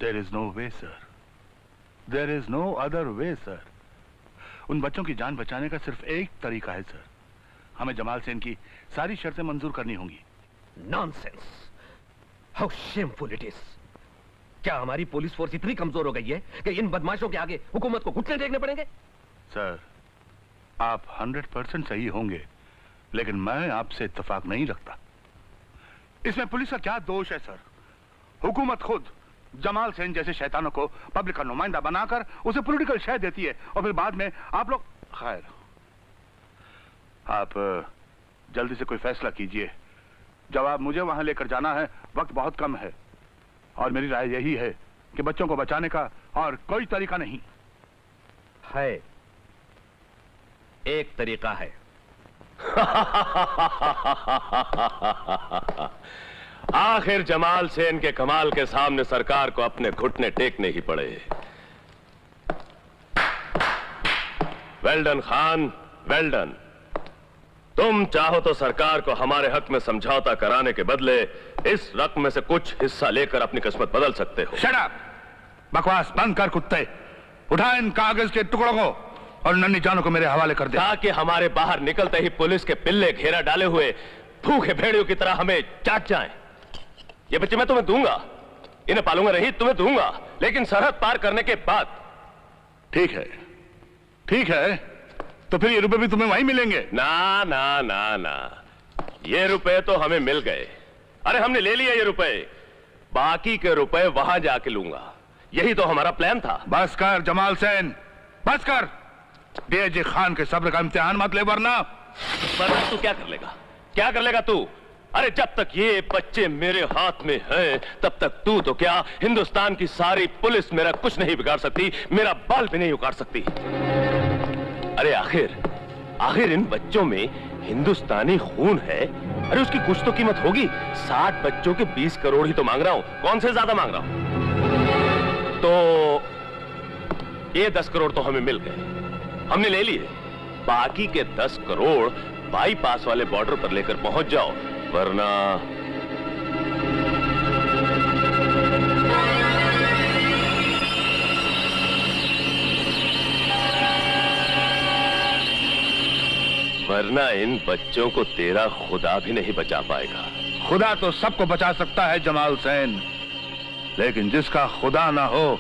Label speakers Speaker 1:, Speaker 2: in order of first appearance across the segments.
Speaker 1: There is no way, sir. There is no other way, sir. उन बच्चों की जान बचाने का सिर्फ एक तरीका है, सर. हमें जमाल सेन की सारी शर्तें मंजूर करनी होंगी.
Speaker 2: Nonsense! How shameful it is! क्या हमारी पुलिस फोर्स इतनी कमजोर हो गई है कि इन बदमाशों के आगे हुकूमत को घुटने टेकने पड़ेंगे?
Speaker 1: सर, आप 100% सही होंगे, लेकिन मैं आपसे इत्तेफाक नहीं रखता. इसमें पुलिस का क्या दोष है, सर? हुकूमत खुद जमाल सेन जैसे शैतानों को पब्लिक का नुमाइंदा बनाकर उसे पॉलिटिकल शय देती है और फिर बाद में आप लोग. खैर, आप जल्दी से कोई फैसला कीजिए. जब आप मुझे वहां लेकर जाना है, वक्त बहुत कम है और मेरी राय यही है कि बच्चों को बचाने का और कोई तरीका नहीं
Speaker 2: है. एक तरीका है.
Speaker 3: आखिर जमाल सेन के कमाल के सामने सरकार को अपने घुटने टेकने ही पड़े. Well done Khan, well done. तुम चाहो तो सरकार को हमारे हक में समझौता कराने के बदले इस रकम में से कुछ हिस्सा लेकर अपनी किस्मत बदल सकते हो.
Speaker 1: Shut up! बकवास बंद कर कुत्ते. उठा इन कागज के टुकड़ों को और नन्ही जानों को मेरे हवाले कर दे.
Speaker 3: ताकि हमारे बाहर निकलते ही पुलिस के पिल्ले घेरा डाले हुए भूखे भेड़ियों की तरह हमें चाट जाएं. ये बच्चे मैं तुम्हें दूंगा, इन्हें पालूंगा नहीं, तुम्हें दूंगा, लेकिन सरहद पार करने के बाद.
Speaker 1: ठीक है, ठीक है, तो फिर ये रुपए भी तुम्हें वहीं मिलेंगे.
Speaker 3: ना ना ना ना, ये रुपए तो हमें मिल गए. अरे हमने ले लिया ये रुपए, बाकी के रुपए वहां जाके लूंगा. यही तो हमारा प्लान था.
Speaker 1: बस कर जमाल सेन, बस कर. डीआईजी खान के सब्र का इम्तिहान मत ले, वरना
Speaker 3: तू क्या कर लेगा? क्या कर लेगा तू? अरे जब तक ये बच्चे मेरे हाथ में हैं, तब तक तू तो क्या, हिंदुस्तान की सारी पुलिस मेरा कुछ नहीं बिगाड़ सकती, मेरा बाल भी नहीं उखाड़ सकती. अरे आखिर इन बच्चों में हिंदुस्तानी खून है. अरे उसकी कुछ तो कीमत होगी. 60 बच्चों के 20 करोड़ ही तो मांग रहा हूं. कौन से ज्यादा मांग रहा हूं? तो ये 10 करोड़ तो हमें मिल गए, हमने ले लिए. बाकी के 10 करोड़ बाईपास वाले बॉर्डर पर लेकर पहुंच जाओ, वरना इन बच्चों को तेरा खुदा भी नहीं बचा पाएगा.
Speaker 1: खुदा तो सबको बचा सकता है जमाल सेन, लेकिन जिसका खुदा ना हो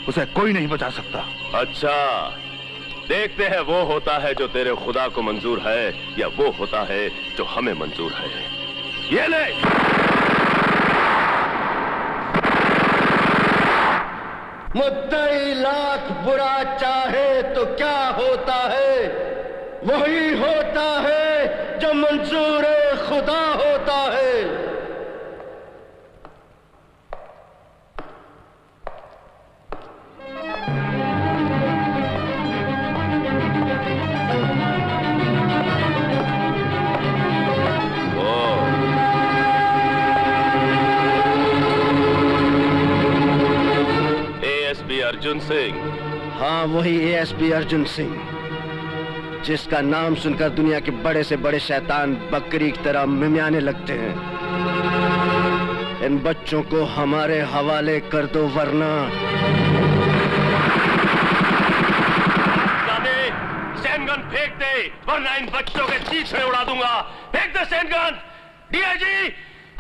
Speaker 1: उसे कोई नहीं बचा सकता.
Speaker 3: अच्छा, देखते हैं वो होता है जो तेरे खुदा को मंजूर है या वो होता है जो हमें मंजूर है. ये ले.
Speaker 4: मुद्दई लाख बुरा चाहे तो क्या होता है, वही होता है जो मंजूर खुदा होता है.
Speaker 3: एएसपी अर्जुन सिंह.
Speaker 4: हाँ, वही एएसपी अर्जुन सिंह, जिसका नाम सुनकर दुनिया के बड़े से बड़े शैतान बकरी की तरह मिमियाने लगते हैं. इन बच्चों को हमारे हवाले कर दो, वरना
Speaker 3: सेनगन फेंक दे, वरना इन बच्चों के चीथड़े उड़ा दूंगा. फेंक दे सेनगन. डीआईजी,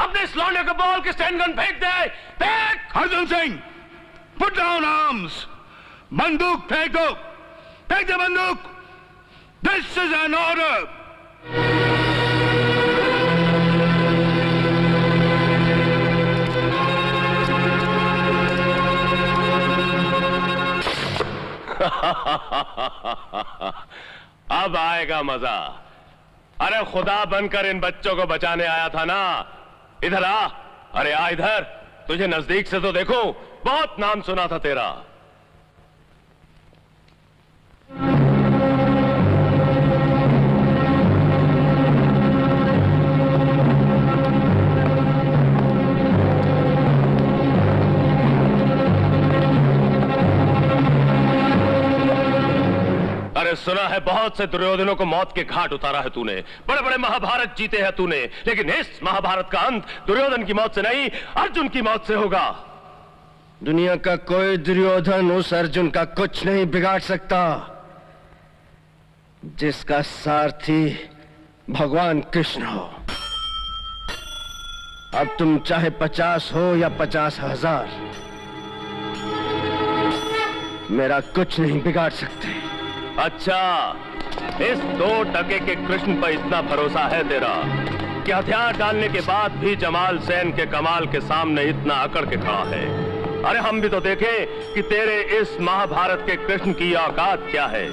Speaker 3: अपने इस लौंडे को बोल के सेनगन फेंक दे. फेंक.
Speaker 1: Arjun Singh, put down arms. बंदूक फेंक दो. फेंक दे बंदूक. This is an order.
Speaker 3: अब आएगा मजा. अरे खुदा बनकर इन बच्चों को बचाने आया था ना. इधर आ. अरे आ इधर. तुझे नजदीक से तो देखो. बहुत नाम सुना था तेरा. सुना है बहुत से दुर्योधनों को मौत के घाट उतारा है तूने. बड़े बड़े महाभारत जीते हैं तूने, लेकिन इस महाभारत का अंत दुर्योधन की मौत से नहीं, अर्जुन की मौत से होगा.
Speaker 4: दुनिया का कोई दुर्योधन उस अर्जुन का कुछ नहीं बिगाड़ सकता, जिसका सारथी भगवान कृष्ण हो। अब तुम चाहे 50 हो या 50,000, मेरा कुछ नहीं बिगाड़ सकते।
Speaker 3: अच्छा, इस 2 टके के कृष्ण पर इतना भरोसा है तेरा कि हथियार डालने के बाद भी जमाल सेन के कमाल के सामने इतना अकड़ के खड़ा है। अरे हम भी तो देखें कि तेरे इस महाभारत के कृष्ण की औकात क्या है।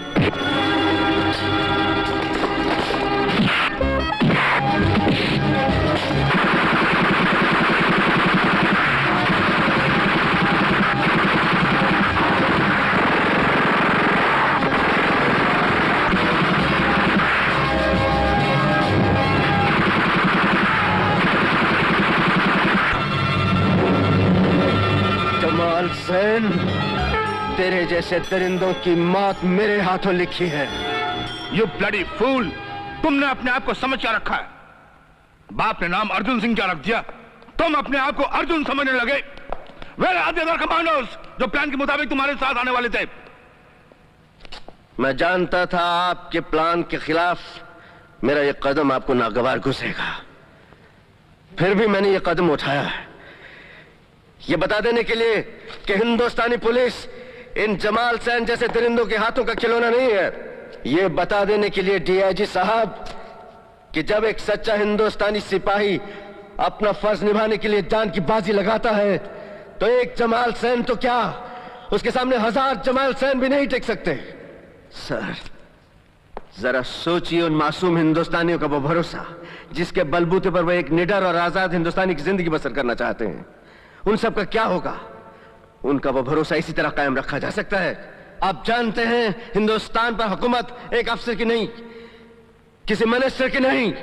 Speaker 4: जमाल सेन, तेरे जैसे दरिंदों की मौत मेरे हाथों लिखी है।
Speaker 1: यू ब्लडी फूल, तुमने अपने आप को समझ क्या रखा है? बाप ने नाम अर्जुन सिंह क्या रख दिया? तुम अपने आप को अर्जुन समझने लगे। Where are the other commandos जो प्लान के मुताबिक तुम्हारे साथ आने वाले थे?
Speaker 4: मैं जानता था आपके प्लान के खिलाफ मेरा यह कदम आपको नागवार घुसेगा, फिर भी मैंने यह कदम उठाया है, यह बता देने के लिए कि हिंदुस्तानी पुलिस इन जमाल सेन जैसे दरिंदों के हाथों का खिलौना नहीं है। यह बता देने के लिए डीआईजी साहब कि जब एक सच्चा हिंदुस्तानी सिपाही अपना फर्ज निभाने के लिए जान की बाजी लगाता है तो एक जमाल सेन तो क्या, उसके सामने 1000 जमाल सेन भी नहीं टिक सकते। सर, जरा सोचिए उन मासूम हिंदुस्तानियों का वो भरोसा जिसके बलबूते पर वो एक निडर और आजाद हिंदुस्तानी की जिंदगी बसर करना चाहते हैं, उन सब का क्या होगा? उनका वो भरोसा इसी तरह कायम रखा जा सकता है? आप जानते हैं हिंदुस्तान पर हुकूमत एक अफसर की नहीं, किसी मिनिस्टर की नहीं,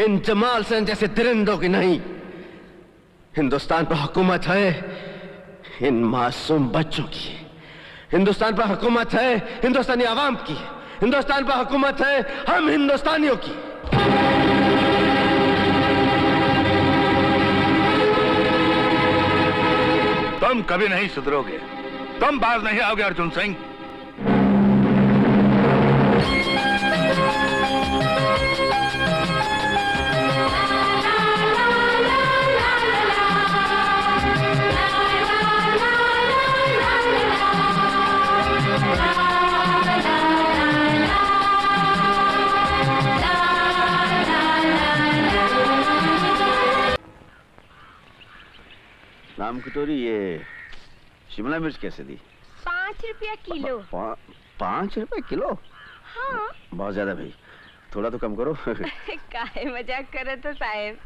Speaker 4: इन जमाल सेन जैसे दरिंदों की नहीं। हिंदुस्तान पर हुकूमत है इन मासूम बच्चों की, हिंदुस्तान पर हुकूमत है हिंदुस्तानी आवाम की, हिंदुस्तान पर हुकूमत है हम हिंदुस्तानियों की।
Speaker 1: तुम कभी नहीं सुधरोगे, तुम बाज नहीं आओगे अर्जुन सिंह।
Speaker 5: राम कटोरी, ये शिमला मिर्च कैसे दी?
Speaker 6: 5 रुपया किलो।
Speaker 5: 5 रुपए किलो?
Speaker 6: हाँ।
Speaker 5: बहुत ज्यादा भाई, थोड़ा तो कम करो।
Speaker 6: काहे मजाक करे तो साहेब।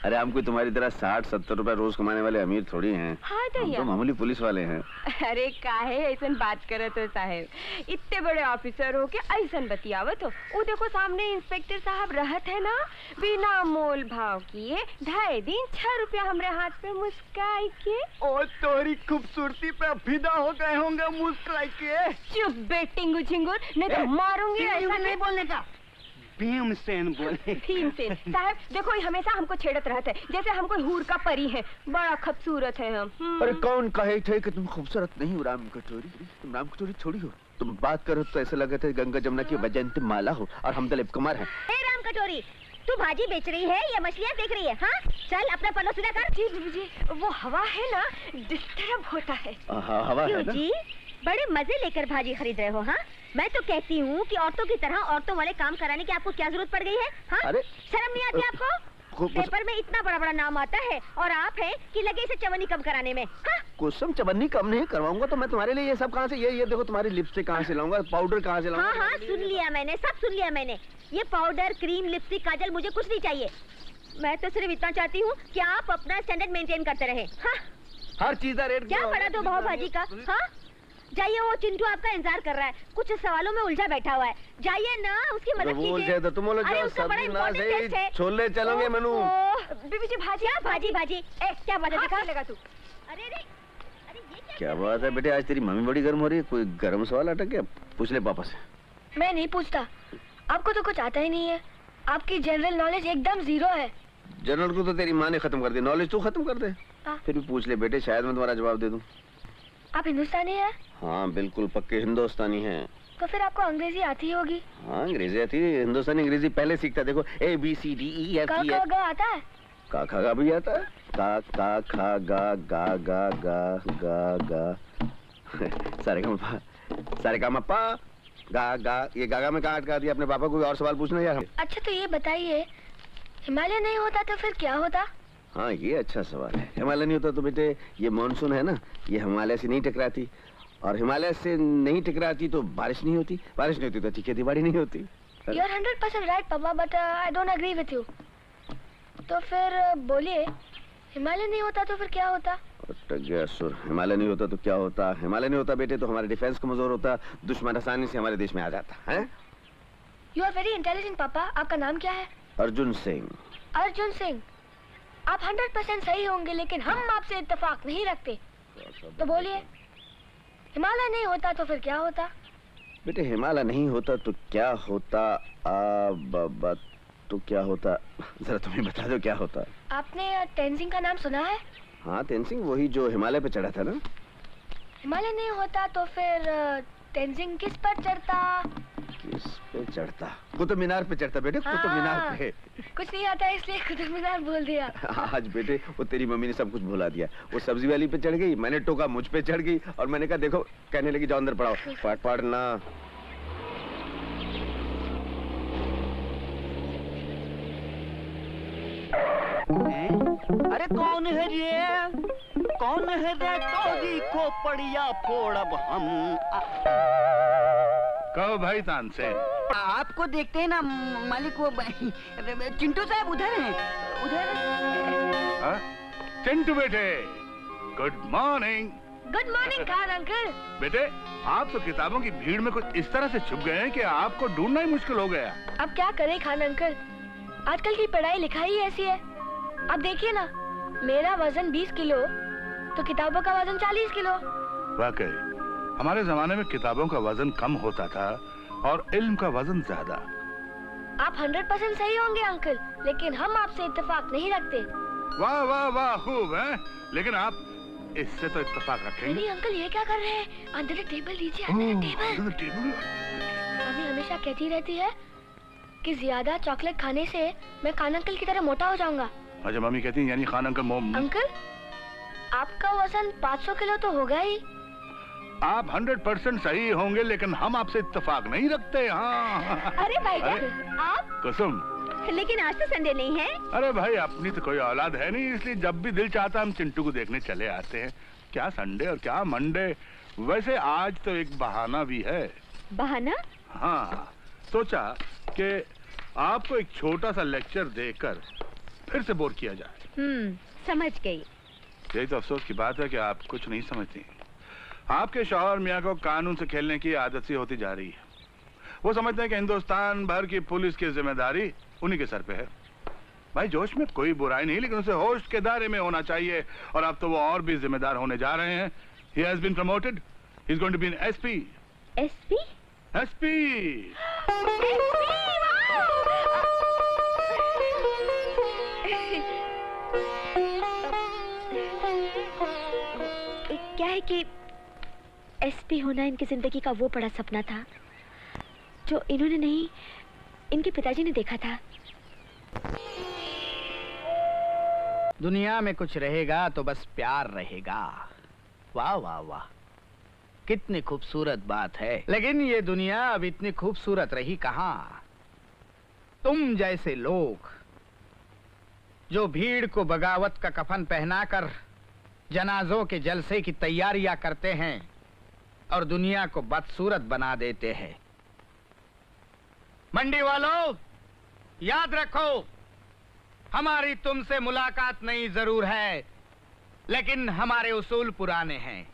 Speaker 5: अरे हम कोई तुम्हारी तरह 60-70 रुपए रोज कमाने वाले अमीर थोड़ी हैं।
Speaker 6: हाँ
Speaker 5: हम तो मामूली पुलिस वाले हैं।
Speaker 6: अरे काहे ऐसन बात करे तो साहेब, इतने बड़े ऑफिसर हो के ऐसन बतियावत हो। वो देखो सामने इंस्पेक्टर साहब रहत है ना, बिना मोल भाव किए 2.5 दिन 6 रुपया हमरे हाथ पे मुस्काई के।
Speaker 7: ओ तोरी खूबसूरती पे फिदा हो गए होंगे मुस्कुराई के।
Speaker 6: चुप बेटिंगू झिंगुर, नहीं तो मारूंगी। ऐसा नहीं बोलने का।
Speaker 7: भीमसेन बोले।
Speaker 6: भीमसेन साहब देखो, ये हमेशा हमको छेड़त रहते है जैसे हम कोई हूर का परी है। बड़ा खूबसूरत है हम।
Speaker 5: अरे कौन कहे थे कि तुम खूबसूरत नहीं हो राम कटोरी? तुम राम कटोरी थोड़ी हो। तुम बात करो तो ऐसे लगे थे गंगा जमुना की वैजयंती माला हो और हम दिलीप कुमार हैं।
Speaker 8: राम कटोरी, तू भाजी बेच रही है या मछलियाँ देख रही है? हाँ, चल अपना पन्ना सीधा कर।
Speaker 6: जी बीबी जी, वो हवा है ना, डिस्टर्ब होता है।
Speaker 5: हवा है ना?
Speaker 8: जी, बड़े मजे लेकर भाजी खरीद रहे हो। हाँ, मैं तो कहती हूँ कि औरतों की तरह औरतों वाले काम कराने की आपको क्या जरूरत पड़ गई है? हाँ?
Speaker 5: अरे
Speaker 8: शर्म नहीं आती आपको? पेपर में इतना बड़ा बड़ा नाम आता है और आप है कि लगे इसे चवन्नी कम कराने में। हाँ?
Speaker 5: कुसुम चवन्नी कम नहीं करवाऊंगा तो मैं तुम्हारे लिए ये सब कहाँ से, ये देखो तुम्हारी लिपस्टिक कहाँ से लाऊंगा, पाउडर कहाँ से लाऊंगा?
Speaker 8: हाँ हाँ, सुन लिया मैंने, सब सुन लिया मैंने। ये पाउडर, क्रीम, लिपस्टिक, काजल मुझे कुछ नहीं चाहिए। मैं तो सिर्फ इतना चाहती हूँ कि आप अपना स्टैंडर्ड मेंटेन करते रहे। हाँ?
Speaker 5: हर चीज का रेट
Speaker 8: क्या बढ़ा दो भाव भाजी का? हाँ, जाइए, वो चिंटू आपका इंतजार कर रहा है, कुछ सवालों में उलझा बैठा हुआ है। जाइए ना, उसकी मदद कीजिए।
Speaker 5: तो तुम बोलो
Speaker 8: अरे उसका बड़ा इम्पोर्टेंट टेस्ट है।
Speaker 5: छोले चलोगे मनु?
Speaker 6: बीबी जी भाजी,
Speaker 8: भाजी भाजी। ए, क्या बात है? दिखा
Speaker 6: लगा तू।
Speaker 8: अरे अरे अरे, ये
Speaker 5: क्या बात है बेटे, आज तेरी मम्मी बड़ी गर्म हो रही है। कोई गर्म सवाल अटक गया? पूछ ले पापा से।
Speaker 6: मैं नहीं पूछता, आपको तो कुछ आता ही नहीं है। आपकी जनरल नॉलेज एकदम 0 है।
Speaker 5: जनरल को तो तेरी माँ ने खत्म कर दी, नॉलेज तू खत्म कर दे। फिर भी पूछ ले बेटे, शायद मैं तुम्हारा जवाब दे दूं।
Speaker 8: आप हिंदुस्तानी हैं?
Speaker 5: हाँ बिल्कुल पक्के हिंदुस्तानी हैं।
Speaker 8: तो फिर आपको अंग्रेजी आती होगी?
Speaker 5: हाँ अंग्रेजी आती है, हिंदुस्तानी अंग्रेजी पहले सीखता। देखो ABCDEFG
Speaker 8: आता है?
Speaker 5: का खा गा भी आता है। का खा गा गा गा गा गा गा सारे का मप्पा गा गा। ये गागा में कहाँ अटका दिया अपने पापा को? और सवाल पूछना यार।
Speaker 8: अच्छा तो ये बताइए, हिमालय नहीं होता तो फिर क्या होता?
Speaker 5: हाँ ये अच्छा सवाल है। हिमालय नहीं होता तो बेटे ये मानसून है ना, ये हिमालय से नहीं टकराती, और हिमालय से नहीं टकराती तो बारिश नहीं होती, बारिश नहीं होती तो खेती बाड़ी नहीं होती।
Speaker 8: You are 100% right पापा, but I don't agree with you. तो फिर बोलिए, हिमालय नहीं होता तो फिर क्या होता?
Speaker 5: सुर, हिमालय नहीं होता तो क्या होता? हिमालय नहीं होता बेटे तो हमारे डिफेंस कमजोर होता, दुश्मन आसानी से हमारे देश में आ जाता है।
Speaker 8: You are very intelligent पापा। आपका नाम क्या है?
Speaker 5: अर्जुन सिंह।
Speaker 8: अर्जुन सिंह, आप 100% सही होंगे, लेकिन हम आपसे इत्तेफाक नहीं रखते। तो बोलिए, हिमालय नहीं होता तो फिर क्या होता?
Speaker 5: बेटे हिमालय नहीं होता तो क्या होता? तो क्या होता, जरा तुम्हें बता दो क्या होता।
Speaker 8: आपने तेंजिंग का नाम सुना है?
Speaker 5: हाँ तेंजिंग, वही जो हिमालय पे चढ़ा था ना।
Speaker 8: हिमालय नहीं होता तो फिर तेंजिंग किस पर चढ़ता?
Speaker 5: किस पे चढ़ता? कुतुब मीनार पे चढ़ता बेटे, कुतुब मीनार पे।
Speaker 8: कुछ नहीं आता इसलिए कुतुब मीनार बोल दिया।
Speaker 5: आज बेटे वो तेरी मम्मी ने सब कुछ भुला दिया। वो सब्जी वाली पे चढ़ गई, मैंने टोका मुझ पे चढ़ गई, और मैंने कहा देखो, कहने लगी जाओ अंदर पढ़ाओ। पाठ पढ़ना।
Speaker 7: अरे कौन है रे, कौन है रे टोरी को पड़िया फोड़ अब हम।
Speaker 1: कहो भाई तानसेन।
Speaker 7: आपको देखते हैं ना मालिक, वो चिंटू साहब उधर हैं, उधर।
Speaker 1: चिंटू बेटे, good morning.
Speaker 8: Good morning Khan uncle.
Speaker 1: बेटे आप तो किताबों की भीड़ में कुछ इस तरह से छुप गए हैं कि आपको ढूंढना ही मुश्किल हो गया।
Speaker 8: अब क्या करें खान अंकल, आजकल की पढ़ाई लिखाई ऐसी है। अब देखिए ना, मेरा वजन 20 किलो तो किताबों का वजन 40 किलो।
Speaker 1: वाकई हमारे जमाने में किताबों का वजन कम होता था और इल्म का वजन ज्यादा।
Speaker 8: आप 100% सही होंगे अंकल, लेकिन हम आपसे इत्तेफाक नहीं रखते।
Speaker 1: वाह वाह वाह, खूब है, लेकिन आप इससे तो इत्तेफाक रखेंगे।
Speaker 8: नहीं अंकल, ये क्या कर रहे हैं? अंदर टेबल लीजिए, अंदर टेबल। मम्मी हमेशा कहती रहती है कि ज्यादा चॉकलेट खाने से मैं खान अंकल की तरह मोटा हो जाऊंगा।
Speaker 1: अच्छा मम्मी कहती हैं यानी खान अंकल
Speaker 8: अंकल आपका वजन 500 किलो तो होगा ही।
Speaker 1: आप 100% सही होंगे, लेकिन हम आपसे इत्तेफाक नहीं रखते। हाँ।
Speaker 8: अरे भाई आप
Speaker 1: कसम।
Speaker 8: लेकिन आज तो संडे नहीं है।
Speaker 1: अरे भाई अपनी तो कोई औलाद है नहीं, इसलिए जब भी दिल चाहता हम चिंटू को देखने चले आते हैं। क्या संडे और क्या मंडे। वैसे आज तो एक बहाना भी है।
Speaker 8: बहाना?
Speaker 1: हाँ, सोचा कि आपको एक छोटा सा लेक्चर देकर फिर से बोर किया जाए।
Speaker 8: समझ गई।
Speaker 1: यही तो अफसोस की बात है कि आप कुछ नहीं समझती। आपके शौहर मियाँ को कानून से खेलने की आदत सी होती जा रही है। वो समझते हैं कि हिंदुस्तान भर की पुलिस की जिम्मेदारी उन्हीं के सर पे है। भाई जोश में कोई बुराई नहीं, लेकिन उसे होश के दायरे में होना चाहिए, और अब तो वो और भी जिम्मेदार होने जा रहे हैं। He has been promoted. He's going to be an SP.
Speaker 8: SP?
Speaker 1: SP.
Speaker 8: क्या है कि एसपी होना इनकी जिंदगी का वो बड़ा सपना था जो इन्होंने नहीं, इनके पिताजी ने देखा था।
Speaker 7: दुनिया में कुछ रहेगा तो बस प्यार रहेगा। वाह वाह वाह, कितनी खूबसूरत बात है। लेकिन ये दुनिया अब इतनी खूबसूरत रही कहाँ। तुम जैसे लोग जो भीड़ को बगावत का कफन पहनाकर जनाजों के जलसे की तैयारियां करते हैं और दुनिया को बदसूरत बना देते हैं। मंडी वालों याद रखो, हमारी तुमसे मुलाकात नहीं जरूर है, लेकिन हमारे उसूल पुराने हैं।